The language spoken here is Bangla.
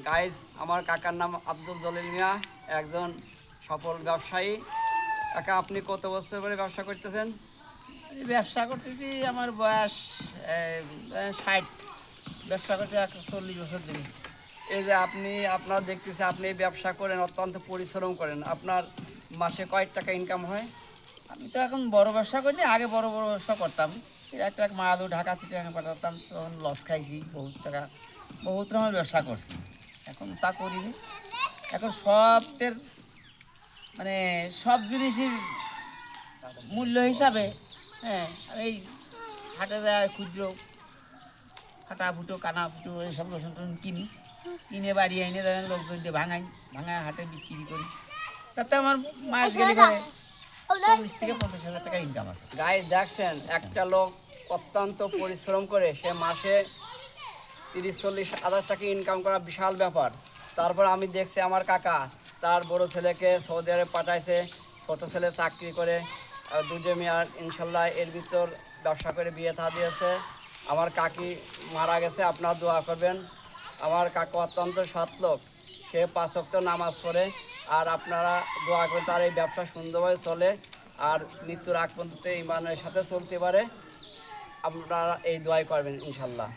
গাইজ আমার কাকার নাম আব্দুল জলিল মিয়া, একজন সফল ব্যবসায়ী। কাকা, আপনি কত বছর ধরে ব্যবসা করতেছেন? ব্যবসা করতেছি, আমার বয়স 60। ব্যবসা করতে 40 বছর ধরে। এই যে আপনার দেখতেছি আপনি এই ব্যবসা করেন, অত্যন্ত পরিশ্রম করেন। আপনার মাসে কয়েক টাকা ইনকাম হয়? আমি তো এখন বড় ব্যবসা করিনি, আগে বড় বড় ব্যবসা করতাম। একটা মাল ঢাকা চিটাগাং পাঠাতাম, তখন লস খাইছি বহুত টাকা। বহুত রকমের ব্যবসা করছি, এখন তা করিনি। এখন সবের মানে সব জিনিসের মূল্য হিসাবে, হ্যাঁ, আর এই হাটে যায় ক্ষুদ্র ফাটা ফুটো কানা ফুটো এইসব রসুন টসুন কিনে বাড়ি এনে ধরেন লোকজন দিয়ে ভাঙায় হাটে বিক্রি করি। তাতে আমার মাস গেলে করে 40 থেকে 50 হাজার টাকা ইনকাম আছে। গাইজ দেখছেন, একটা লোক অত্যন্ত পরিশ্রম করে সে মাসে 30-40 হাজার টাকা ইনকাম করা বিশাল ব্যাপার। তারপর আমি দেখছি আমার কাকা তার বড় ছেলেকে সৌদি আরব পাঠাইছে, ছোট ছেলে চাকরি করে, আর দুটো মেয়ার ইনশাল্লাহ এর ভিতর ব্যবসা করে বিয়ে থা দিয়েছে। আমার কাকি মারা গেছে, আপনারা দোয়া করবেন। আমার কাকা অত্যন্ত সৎ লোক, সে 5 ওয়াক্ত নামাজ পড়ে। আর আপনারা দোয়া করে তার এই ব্যবসা সুন্দরভাবে চলে আর মৃত্যুর আগ পর্যন্ত ইমানের সাথে চলতে পারে। আপনারা এই দোয়াই করবেন ইনশাল্লাহ।